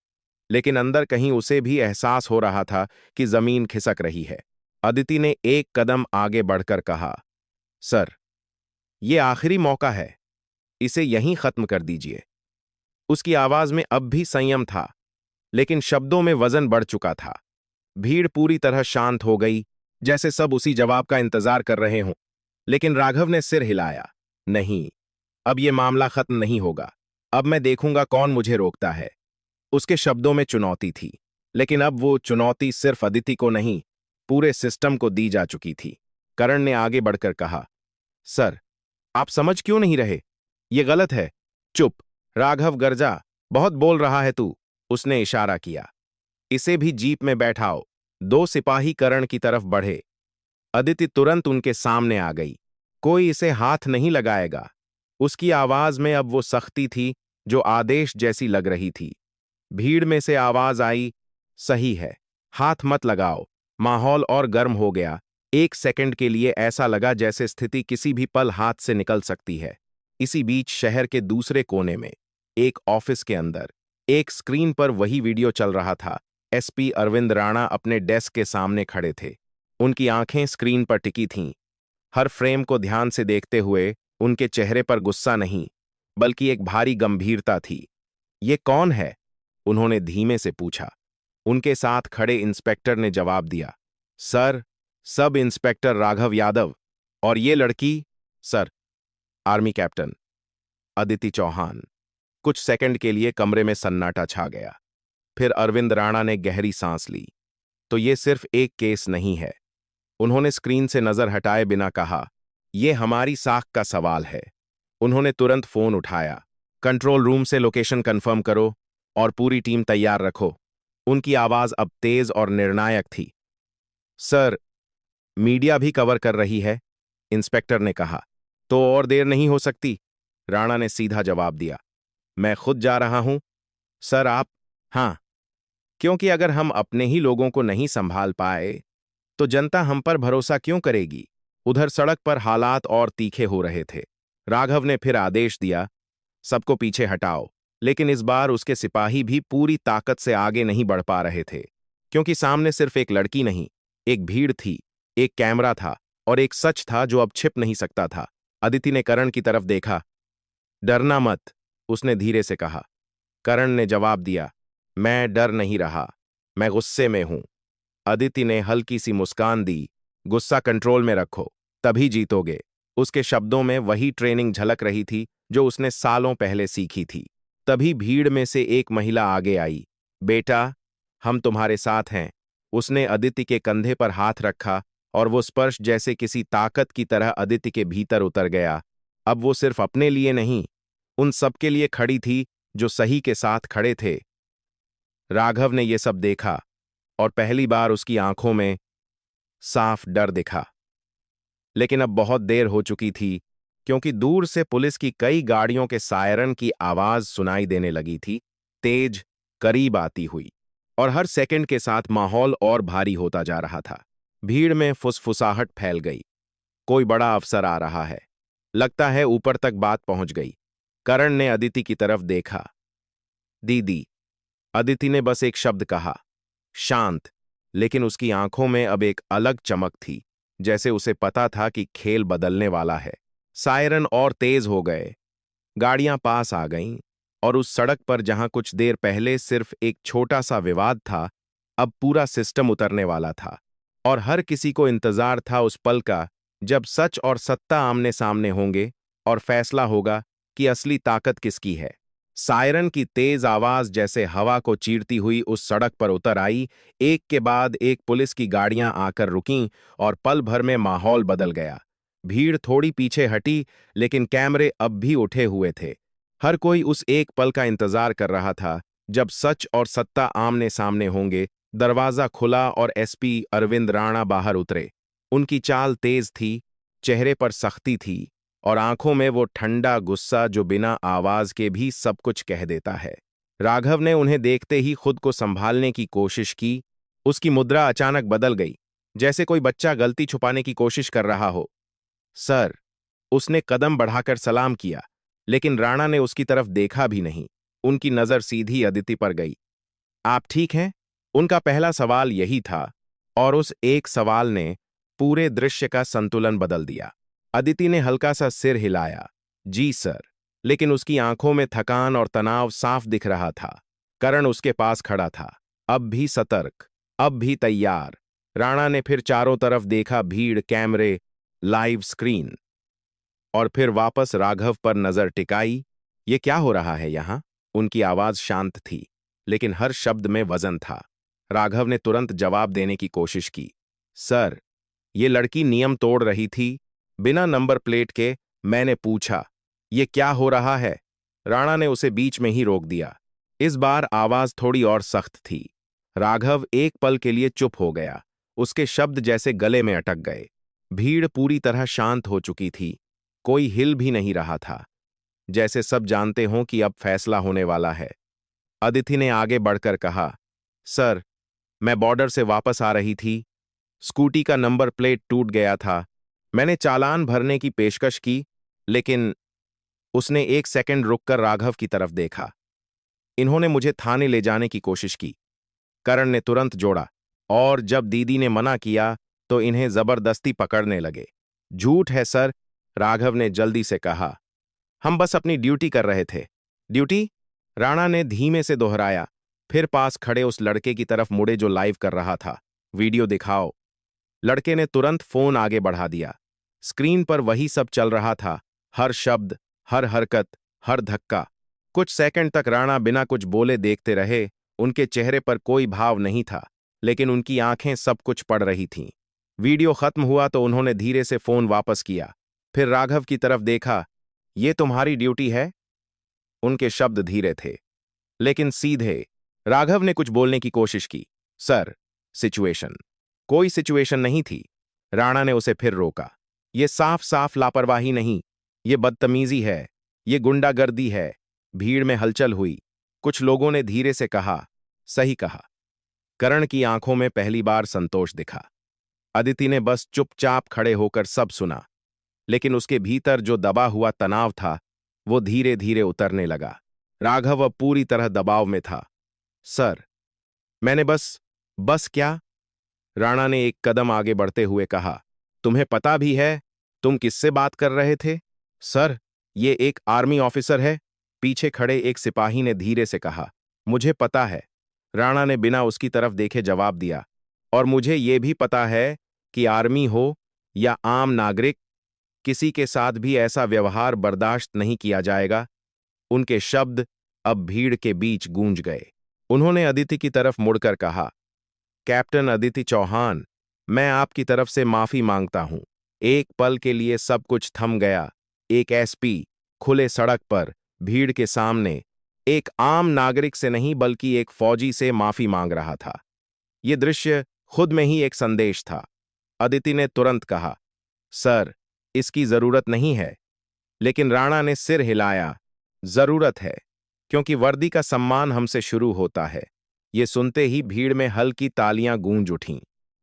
लेकिन अंदर कहीं उसे भी एहसास हो रहा था कि जमीन खिसक रही है। अदिति ने एक कदम आगे बढ़कर कहा, सर, ये आखिरी मौका है। इसे यहीं खत्म कर दीजिए। उसकी आवाज में अब भी संयम था, लेकिन शब्दों में वजन बढ़ चुका था। भीड़ पूरी तरह शांत हो गई, जैसे सब उसी जवाब का इंतजार कर रहे हों। लेकिन राघव ने सिर हिलाया। नहीं, अब यह मामला खत्म नहीं होगा। अब मैं देखूंगा कौन मुझे रोकता है। उसके शब्दों में चुनौती थी, लेकिन अब वो चुनौती सिर्फ अदिति को नहीं, पूरे सिस्टम को दी जा चुकी थी। करण ने आगे बढ़कर कहा, सर, आप समझ क्यों नहीं रहे? ये गलत है। चुप, राघव गरजा। बहुत बोल रहा है तू। उसने इशारा किया। इसे भी जीप में बैठाओ। दो सिपाही करण की तरफ बढ़े। अदिति तुरंत उनके सामने आ गई। कोई इसे हाथ नहीं लगाएगा। उसकी आवाज में अब वो सख्ती थी जो आदेश जैसी लग रही थी। भीड़ में से आवाज आई, सही है, हाथ मत लगाओ। माहौल और गर्म हो गया। एक सेकंड के लिए ऐसा लगा जैसे स्थिति किसी भी पल हाथ से निकल सकती है। इसी बीच शहर के दूसरे कोने में एक ऑफिस के अंदर एक स्क्रीन पर वही वीडियो चल रहा था। एसपी अरविंद राणा अपने डेस्क के सामने खड़े थे। उनकी आंखें स्क्रीन पर टिकी थीं। हर फ्रेम को ध्यान से देखते हुए उनके चेहरे पर गुस्सा नहीं, बल्कि एक भारी गंभीरता थी। ये कौन है? उन्होंने धीमे से पूछा। उनके साथ खड़े इंस्पेक्टर ने जवाब दिया, sir, sub inspector Raghav Yadav. और ये लड़की? Sir, army captain Aditi Chauhan. कुछ सेकंड के लिए कमरे में सन्नाटा छा गया। फिर अरविंद राणा ने गहरी सांस ली। तो ये सिर्फ एक केस नहीं है। उन्होंने स्क्रीन से नजर हटाए बिना कहा, यह हमारी साख का सवाल है। उन्होंने तुरंत फोन उठाया। कंट्रोल रूम से लोकेशन कंफर्म करो और पूरी टीम तैयार रखो। उनकी आवाज अब तेज और निर्णायक थी। सर, मीडिया भी कवर कर रही है, इंस्पेक्टर ने कहा। तो और देर नहीं हो सकती, राणा ने सीधा जवाब दिया। मैं खुद जा रहा हूं। सर आप? हां, क्योंकि अगर हम अपने ही लोगों को नहीं संभाल पाए तो जनता हम पर भरोसा क्यों करेगी? उधर सड़क पर हालात और तीखे हो रहे थे। राघव ने फिर आदेश दिया, सबको पीछे हटाओ। लेकिन इस बार उसके सिपाही भी पूरी ताकत से आगे नहीं बढ़ पा रहे थे, क्योंकि सामने सिर्फ एक लड़की नहीं, एक भीड़ थी, एक कैमरा था और एक सच था जो अब छिप नहीं सकता था। अदिति ने करण की तरफ देखा। डरना मत, उसने धीरे से कहा। करण ने जवाब दिया, मैं डर नहीं रहा, मैं गुस्से में हूं। अदिति ने हल्की सी मुस्कान दी। गुस्सा कंट्रोल में रखो, तभी जीतोगे। उसके शब्दों में वही ट्रेनिंग झलक रही थी जो उसने सालों पहले सीखी थी। तभी भीड़ में से एक महिला आगे आई। बेटा, हम तुम्हारे साथ हैं। उसने अदिति के कंधे पर हाथ रखा और वो स्पर्श जैसे किसी ताकत की तरह अदिति के भीतर उतर गया। अब वो सिर्फ अपने लिए नहीं, उन सबके लिए खड़ी थी जो सही के साथ खड़े थे। राघव ने ये सब देखा और पहली बार उसकी आंखों में साफ डर दिखा। लेकिन अब बहुत देर हो चुकी थी, क्योंकि दूर से पुलिस की कई गाड़ियों के सायरन की आवाज सुनाई देने लगी थी, तेज, करीब आती हुई। और हर सेकंड के साथ माहौल और भारी होता जा रहा था। भीड़ में फुसफुसाहट फैल गई। कोई बड़ा अफसर आ रहा है, लगता है ऊपर तक बात पहुंच गई। करण ने अदिति की तरफ देखा। दीदी। अदिति ने बस एक शब्द कहा, शांत, लेकिन उसकी आंखों में अब एक अलग चमक थी, जैसे उसे पता था कि खेल बदलने वाला है। सायरन और तेज हो गए। गाड़ियां पास आ गईं और उस सड़क पर जहां कुछ देर पहले सिर्फ एक छोटा सा विवाद था, अब पूरा सिस्टम उतरने वाला था। और हर किसी को इंतजार था उस पल का जब सच और सत्ता आमने सामने होंगे और फैसला होगा कि असली ताकत किसकी है। सायरन की तेज आवाज जैसे हवा को चीरती हुई उस सड़क पर उतर आई। एक के बाद एक पुलिस की गाड़ियां आकर रुकीं और पल भर में माहौल बदल गया। भीड़ थोड़ी पीछे हटी, लेकिन कैमरे अब भी उठे हुए थे। हर कोई उस एक पल का इंतजार कर रहा था जब सच और सत्ता आमने सामने होंगे। दरवाजा खुला और एसपी अरविंद राणा बाहर उतरे। उनकी चाल तेज थी, चेहरे पर सख्ती थी और आंखों में वो ठंडा गुस्सा जो बिना आवाज के भी सब कुछ कह देता है। राघव ने उन्हें देखते ही खुद को संभालने की कोशिश की। उसकी मुद्रा अचानक बदल गई, जैसे कोई बच्चा गलती छुपाने की कोशिश कर रहा हो। सर, उसने कदम बढ़ाकर सलाम किया, लेकिन राणा ने उसकी तरफ देखा भी नहीं। उनकी नजर सीधी अदिति पर गई। आप ठीक हैं? उनका पहला सवाल यही था, और उस एक सवाल ने पूरे दृश्य का संतुलन बदल दिया। अदिति ने हल्का सा सिर हिलाया, जी सर, लेकिन उसकी आंखों में थकान और तनाव साफ दिख रहा था। करण उसके पास खड़ा था, अब भी सतर्क, अब भी तैयार। राणा ने फिर चारों तरफ देखा, भीड़, कैमरे, लाइव स्क्रीन, और फिर वापस राघव पर नजर टिकाई। ये क्या हो रहा है यहां? उनकी आवाज शांत थी, लेकिन हर शब्द में वजन था। राघव ने तुरंत जवाब देने की कोशिश की, सर, ये लड़की नियम तोड़ रही थी, बिना नंबर प्लेट के। मैंने पूछा, ये क्या हो रहा है? राणा ने उसे बीच में ही रोक दिया। इस बार आवाज थोड़ी और सख्त थी, राघव एक पल के लिए चुप हो गया। उसके शब्द जैसे गले में अटक गए। भीड़ पूरी तरह शांत हो चुकी थी। कोई हिल भी नहीं रहा था, जैसे सब जानते हों कि अब फैसला होने वाला है। अदिति ने आगे बढ़कर कहा, सर, मैं बॉर्डर से वापस आ रही थी। स्कूटी का नंबर प्लेट टूट गया था। मैंने चालान भरने की पेशकश की, लेकिन उसने एक सेकंड रुककर राघव की तरफ देखा। इन्होंने मुझे थाने ले जाने की कोशिश की। करण ने तुरंत जोड़ा, और जब दीदी ने मना किया तो इन्हें जबरदस्ती पकड़ने लगे। झूठ है सर, राघव ने जल्दी से कहा। हम बस अपनी ड्यूटी कर रहे थे। ड्यूटी? राणा ने धीमे से दोहराया, फिर पास खड़े उस लड़के की तरफ मुड़े जो लाइव कर रहा था। वीडियो दिखाओ। लड़के ने तुरंत फोन आगे बढ़ा दिया। स्क्रीन पर वही सब चल रहा था, हर शब्द, हर हरकत, हर धक्का। कुछ सेकंड तक राणा बिना कुछ बोले देखते रहे। उनके चेहरे पर कोई भाव नहीं था, लेकिन उनकी आंखें सब कुछ पढ़ रही थीं। वीडियो खत्म हुआ तो उन्होंने धीरे से फोन वापस किया, फिर राघव की तरफ देखा। ये तुम्हारी ड्यूटी है? उनके शब्द धीरे थे, लेकिन सीधे। राघव ने कुछ बोलने की कोशिश की। Sir, situation. कोई सिचुएशन नहीं थी। राणा ने उसे फिर रोका। ये साफ साफ लापरवाही नहीं, ये बदतमीजी है, ये गुंडागर्दी है। भीड़ में हलचल हुई। कुछ लोगों ने धीरे से कहा, सही कहा। करण की आंखों में पहली बार संतोष दिखा। अदिति ने बस चुपचाप खड़े होकर सब सुना, लेकिन उसके भीतर जो दबा हुआ तनाव था वो धीरे धीरे उतरने लगा। राघव अब पूरी तरह दबाव में था। सर, मैंने बस क्या? राणा ने एक कदम आगे बढ़ते हुए कहा, तुम्हें पता भी है तुम किससे बात कर रहे थे? सर, ये एक आर्मी ऑफिसर है, पीछे खड़े एक सिपाही ने धीरे से कहा। मुझे पता है, राणा ने बिना उसकी तरफ देखे जवाब दिया, और मुझे ये भी पता है कि आर्मी हो या आम नागरिक, किसी के साथ भी ऐसा व्यवहार बर्दाश्त नहीं किया जाएगा। उनके शब्द अब भीड़ के बीच गूंज गए। उन्होंने अदिति की तरफ मुड़कर कहा, कैप्टन अदिति चौहान, मैं आपकी तरफ से माफी मांगता हूं। एक पल के लिए सब कुछ थम गया। एक एसपी खुले सड़क पर, भीड़ के सामने, एक आम नागरिक से नहीं बल्कि एक फौजी से माफी मांग रहा था। यह दृश्य खुद में ही एक संदेश था। अदिति ने तुरंत कहा, सर, इसकी जरूरत नहीं है। लेकिन राणा ने सिर हिलाया, जरूरत है, क्योंकि वर्दी का सम्मान हमसे शुरू होता है। ये सुनते ही भीड़ में हल्की तालियां गूंज उठीं।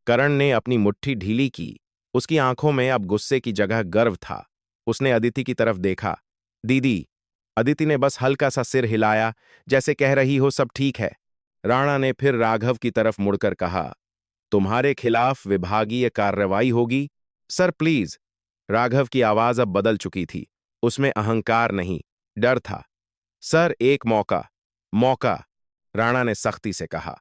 करण ने अपनी मुट्ठी ढीली की। उसकी आंखों में अब गुस्से की जगह गर्व था। उसने अदिति की तरफ देखा। दीदी। अदिति ने बस हल्का सा सिर हिलाया, जैसे कह रही हो सब ठीक है। राणा ने फिर राघव की तरफ मुड़कर कहा, तुम्हारे खिलाफ विभागीय कार्रवाई होगी। Sir please. राघव की आवाज अब बदल चुकी थी। उसमें अहंकार नहीं, डर था। सर, एक मौका, राणा ने सख्ती से कहा।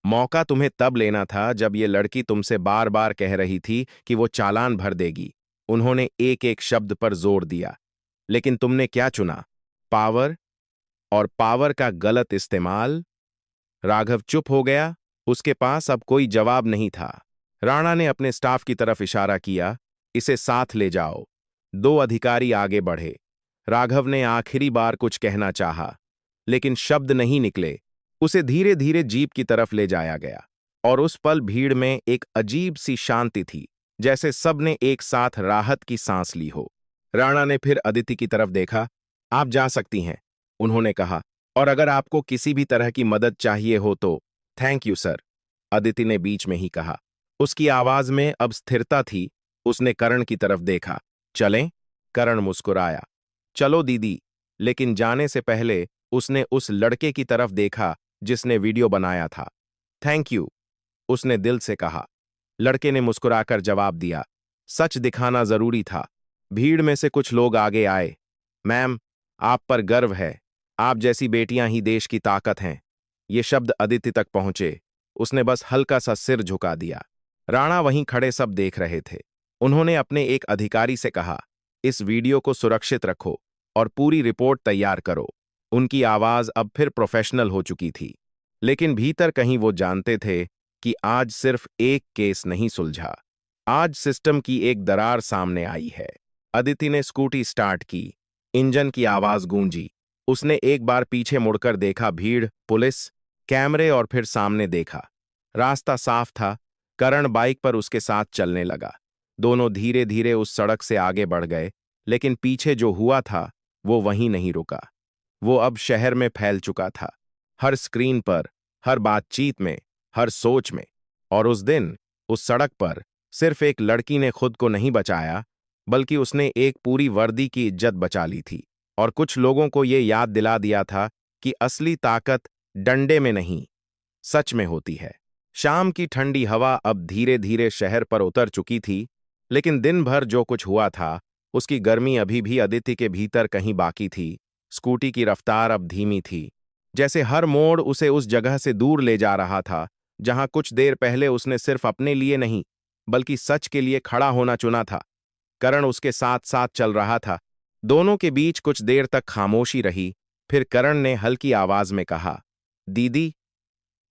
मौका तुम्हें तब लेना था जब ये लड़की तुमसे बार बार कह रही थी कि वो चालान भर देगी। उन्होंने एक एक शब्द पर जोर दिया। लेकिन तुमने क्या चुना? पावर, और पावर का गलत इस्तेमाल। राघव चुप हो गया। उसके पास अब कोई जवाब नहीं था। राणा ने अपने स्टाफ की तरफ इशारा किया, इसे साथ ले जाओ। दो अधिकारी आगे बढ़े। राघव ने आखिरी बार कुछ कहना चाहा, लेकिन शब्द नहीं निकले। उसे धीरे धीरे जीप की तरफ ले जाया गया, और उस पल भीड़ में एक अजीब सी शांति थी, जैसे सबने एक साथ राहत की सांस ली हो। राणा ने फिर अदिति की तरफ देखा। आप जा सकती हैं, उन्होंने कहा, और अगर आपको किसी भी तरह की मदद चाहिए हो तो। थैंक यू सर, अदिति ने बीच में ही कहा। उसकी आवाज में अब स्थिरता थी। उसने करण की तरफ देखा। चलें? करण मुस्कुराया। चलो दीदी। लेकिन जाने से पहले उसने उस लड़के की तरफ देखा जिसने वीडियो बनाया था। थैंक यू, उसने दिल से कहा। लड़के ने मुस्कुराकर जवाब दिया। सच दिखाना जरूरी था। भीड़ में से कुछ लोग आगे आए। मैम, आप पर गर्व है। आप जैसी बेटियां ही देश की ताकत हैं। ये शब्द अदिति तक पहुंचे। उसने बस हल्का सा सिर झुका दिया। राणा वहीं खड़े सब देख रहे थे। उन्होंने अपने एक अधिकारी से कहा, इस वीडियो को सुरक्षित रखो और पूरी रिपोर्ट तैयार करो। उनकी आवाज अब फिर प्रोफेशनल हो चुकी थी, लेकिन भीतर कहीं वो जानते थे कि आज सिर्फ एक केस नहीं सुलझा, आज सिस्टम की एक दरार सामने आई है। अदिति ने स्कूटी स्टार्ट की। इंजन की आवाज गूंजी। उसने एक बार पीछे मुड़कर देखा। भीड़, पुलिस, कैमरे और फिर सामने देखा। रास्ता साफ था। करण बाइक पर उसके साथ चलने लगा। दोनों धीरे धीरे उस सड़क से आगे बढ़ गए, लेकिन पीछे जो हुआ था वो वहीं नहीं रुका। वो अब शहर में फैल चुका था, हर स्क्रीन पर, हर बातचीत में, हर सोच में। और उस दिन उस सड़क पर सिर्फ एक लड़की ने खुद को नहीं बचाया, बल्कि उसने एक पूरी वर्दी की इज्जत बचा ली थी और कुछ लोगों को ये याद दिला दिया था कि असली ताकत डंडे में नहीं, सच में होती है। शाम की ठंडी हवा अब धीरे धीरे शहर पर उतर चुकी थी, लेकिन दिन भर जो कुछ हुआ था उसकी गर्मी अभी भी अदिति के भीतर कहीं बाकी थी। स्कूटी की रफ्तार अब धीमी थी, जैसे हर मोड़ उसे उस जगह से दूर ले जा रहा था जहां कुछ देर पहले उसने सिर्फ अपने लिए नहीं, बल्कि सच के लिए खड़ा होना चुना था। करण उसके साथ साथ चल रहा था। दोनों के बीच कुछ देर तक खामोशी रही। फिर करण ने हल्की आवाज में कहा, दीदी,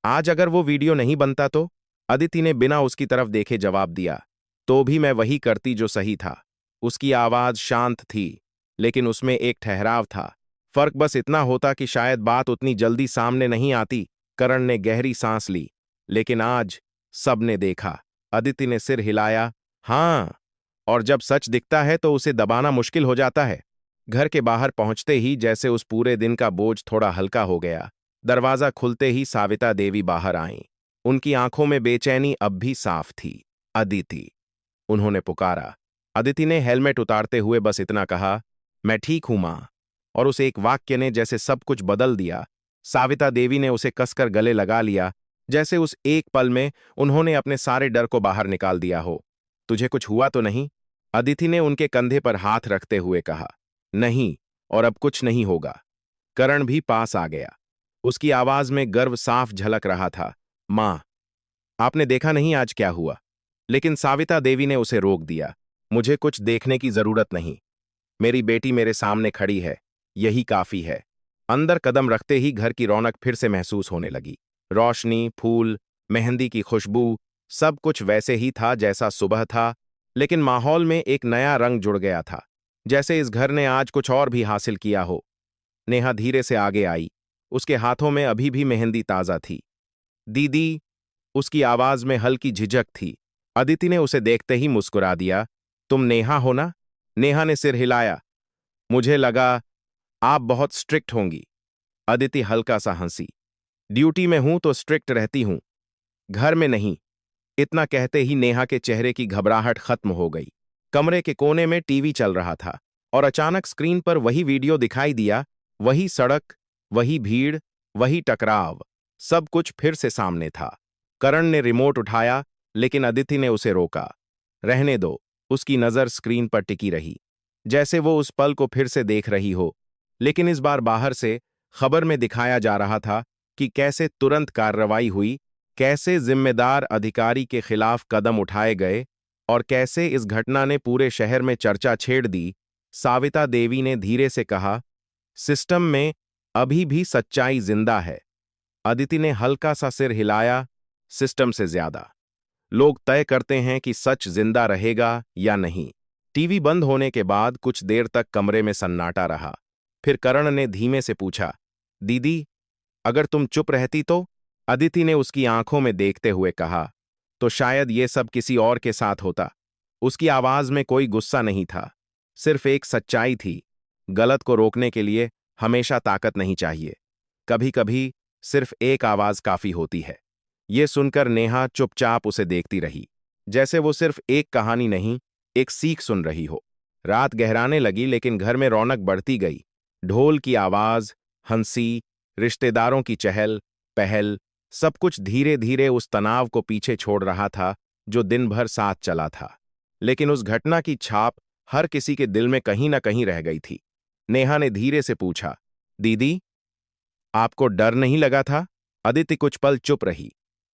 आज अगर वो वीडियो नहीं बनता तो? अदिति ने बिना उसकी तरफ देखे जवाब दिया, तो भी मैं वही करती जो सही था। उसकी आवाज शांत थी, लेकिन उसमें एक ठहराव था। फर्क बस इतना होता कि शायद बात उतनी जल्दी सामने नहीं आती। करण ने गहरी सांस ली। लेकिन आज सबने देखा। अदिति ने सिर हिलाया, हां, और जब सच दिखता है तो उसे दबाना मुश्किल हो जाता है। घर के बाहर पहुंचते ही जैसे उस पूरे दिन का बोझ थोड़ा हल्का हो गया। दरवाजा खुलते ही साविता देवी बाहर आईं। उनकी आंखों में बेचैनी अब भी साफ थी। अदिति, उन्होंने पुकारा। अदिति ने हेलमेट उतारते हुए बस इतना कहा, मैं ठीक हूं मां। और उस एक वाक्य ने जैसे सब कुछ बदल दिया। साविता देवी ने उसे कसकर गले लगा लिया, जैसे उस एक पल में उन्होंने अपने सारे डर को बाहर निकाल दिया हो। तुझे कुछ हुआ तो नहीं? अदिति ने उनके कंधे पर हाथ रखते हुए कहा, नहीं, और अब कुछ नहीं होगा। करण भी पास आ गया। उसकी आवाज में गर्व साफ झलक रहा था। मां, आपने देखा नहीं आज क्या हुआ? लेकिन साविता देवी ने उसे रोक दिया। मुझे कुछ देखने की जरूरत नहीं। मेरी बेटी मेरे सामने खड़ी है, यही काफी है। अंदर कदम रखते ही घर की रौनक फिर से महसूस होने लगी। रोशनी, फूल, मेहंदी की खुशबू, सब कुछ वैसे ही था जैसा सुबह था, लेकिन माहौल में एक नया रंग जुड़ गया था, जैसे इस घर ने आज कुछ और भी हासिल किया हो। नेहा धीरे से आगे आई। उसके हाथों में अभी भी मेहंदी ताजा थी। दीदी, उसकी आवाज में हल्की झिझक थी। अदिति ने उसे देखते ही मुस्कुरा दिया, तुम नेहा हो ना? नेहा ने सिर हिलाया। मुझे लगा आप बहुत स्ट्रिक्ट होंगी। अदिति हल्का सा हंसी। ड्यूटी में हूं तो स्ट्रिक्ट रहती हूं, घर में नहीं। इतना कहते ही नेहा के चेहरे की घबराहट खत्म हो गई। कमरे के कोने में टीवी चल रहा था और अचानक स्क्रीन पर वही वीडियो दिखाई दिया। वही सड़क, वही भीड़, वही टकराव, सब कुछ फिर से सामने था। करण ने रिमोट उठाया, लेकिन अदिति ने उसे रोका। रहने दो। उसकी नजर स्क्रीन पर टिकी रही, जैसे वो उस पल को फिर से देख रही हो। लेकिन इस बार बाहर से खबर में दिखाया जा रहा था कि कैसे तुरंत कार्रवाई हुई, कैसे जिम्मेदार अधिकारी के खिलाफ कदम उठाए गए और कैसे इस घटना ने पूरे शहर में चर्चा छेड़ दी। साविता देवी ने धीरे से कहा, सिस्टम में अभी भी सच्चाई जिंदा है। अदिति ने हल्का सा सिर हिलाया, सिस्टम से ज्यादा। लोग तय करते हैं कि सच जिंदा रहेगा या नहीं। टीवी बंद होने के बाद कुछ देर तक कमरे में सन्नाटा रहा। फिर करण ने धीमे से पूछा, दीदी, अगर तुम चुप रहती तो? अदिति ने उसकी आंखों में देखते हुए कहा, तो शायद ये सब किसी और के साथ होता। उसकी आवाज में कोई गुस्सा नहीं था, सिर्फ एक सच्चाई थी। गलत को रोकने के लिए हमेशा ताकत नहीं चाहिए, कभी कभी सिर्फ एक आवाज काफी होती है। ये सुनकर नेहा चुपचाप उसे देखती रही, जैसे वो सिर्फ एक कहानी नहीं, एक सीख सुन रही हो। रात गहराने लगी, लेकिन घर में रौनक बढ़ती गई। ढोल की आवाज, हंसी, रिश्तेदारों की चहल पहल, सब कुछ धीरे धीरे उस तनाव को पीछे छोड़ रहा था जो दिन भर साथ चला था। लेकिन उस घटना की छाप हर किसी के दिल में कहीं ना कहीं रह गई थी। नेहा ने धीरे से पूछा, दीदी, आपको डर नहीं लगा था? अदिति कुछ पल चुप रही,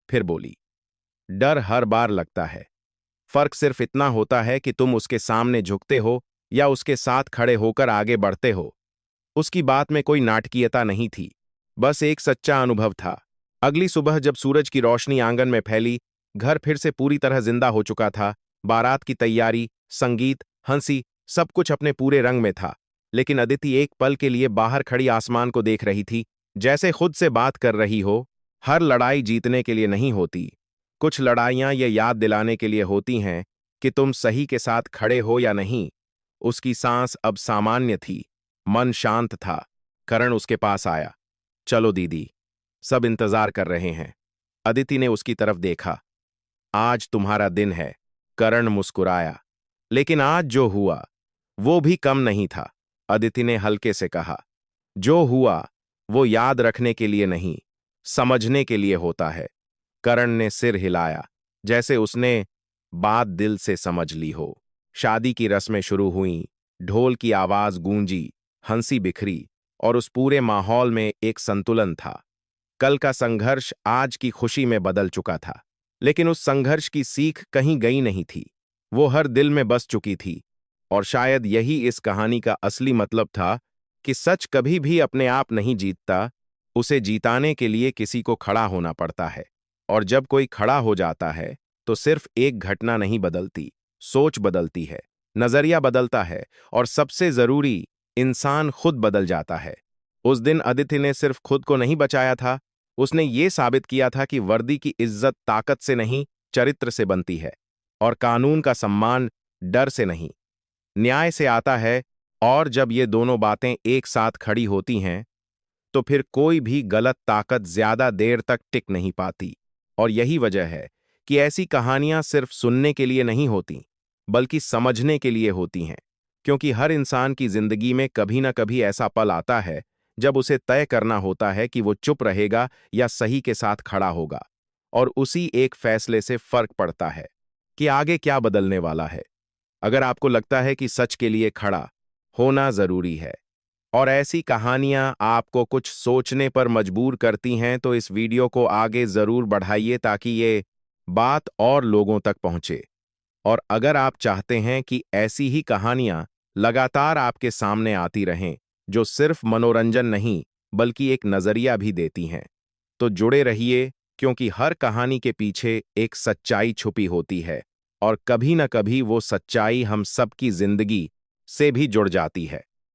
फिर बोली, डर हर बार लगता है। फर्क सिर्फ इतना होता है कि तुम उसके सामने झुकते हो या उसके साथ खड़े होकर आगे बढ़ते हो। उसकी बात में कोई नाटकीयता नहीं थी, बस एक सच्चा अनुभव था। अगली सुबह जब सूरज की रोशनी आंगन में फैली, घर फिर से पूरी तरह जिंदा हो चुका था। बारात की तैयारी, संगीत, हंसी, सब कुछ अपने पूरे रंग में था। लेकिन अदिति एक पल के लिए बाहर खड़ी आसमान को देख रही थी, जैसे खुद से बात कर रही हो। हर लड़ाई जीतने के लिए नहीं होती। कुछ लड़ाइयां ये याद दिलाने के लिए होती हैं कि तुम सही के साथ खड़े हो या नहीं। उसकी सांस अब सामान्य थी, मन शांत था। करण उसके पास आया। चलो दीदी, सब इंतजार कर रहे हैं। अदिति ने उसकी तरफ देखा। आज तुम्हारा दिन है। करण मुस्कुराया। लेकिन आज जो हुआ वो भी कम नहीं था। अदिति ने हल्के से कहा, जो हुआ वो याद रखने के लिए नहीं, समझने के लिए होता है। करण ने सिर हिलाया, जैसे उसने बात दिल से समझ ली हो। शादी की रस्में शुरू हुईं, ढोल की आवाज गूंजी, हंसी बिखरी, और उस पूरे माहौल में एक संतुलन था। कल का संघर्ष आज की खुशी में बदल चुका था, लेकिन उस संघर्ष की सीख कहीं गई नहीं थी। वो हर दिल में बस चुकी थी। और शायद यही इस कहानी का असली मतलब था कि सच कभी भी अपने आप नहीं जीतता, उसे जीताने के लिए किसी को खड़ा होना पड़ता है। और जब कोई खड़ा हो जाता है तो सिर्फ एक घटना नहीं बदलती, सोच बदलती है, नजरिया बदलता है, और सबसे जरूरी, इंसान खुद बदल जाता है। उस दिन अदिति ने सिर्फ खुद को नहीं बचाया था, उसने ये साबित किया था कि वर्दी की इज्जत ताकत से नहीं, चरित्र से बनती है। और कानून का सम्मान डर से नहीं, न्याय से आता है। और जब ये दोनों बातें एक साथ खड़ी होती हैं तो फिर कोई भी गलत ताकत ज्यादा देर तक टिक नहीं पाती। और यही वजह है कि ऐसी कहानियां सिर्फ सुनने के लिए नहीं होती, बल्कि समझने के लिए होती हैं। क्योंकि हर इंसान की जिंदगी में कभी ना कभी ऐसा पल आता है जब उसे तय करना होता है कि वो चुप रहेगा या सही के साथ खड़ा होगा। और उसी एक फैसले से फर्क पड़ता है कि आगे क्या बदलने वाला है। अगर आपको लगता है कि सच के लिए खड़ा होना जरूरी है और ऐसी कहानियां आपको कुछ सोचने पर मजबूर करती हैं, तो इस वीडियो को आगे जरूर बढ़ाइए ताकि ये बात और लोगों तक पहुंचे। और अगर आप चाहते हैं कि ऐसी ही कहानियां लगातार आपके सामने आती रहें, जो सिर्फ मनोरंजन नहीं बल्कि एक नजरिया भी देती हैं, तो जुड़े रहिए, क्योंकि हर कहानी के पीछे एक सच्चाई छुपी होती है। और कभी न कभी वो सच्चाई हम सबकी जिंदगी से भी जुड़ जाती है।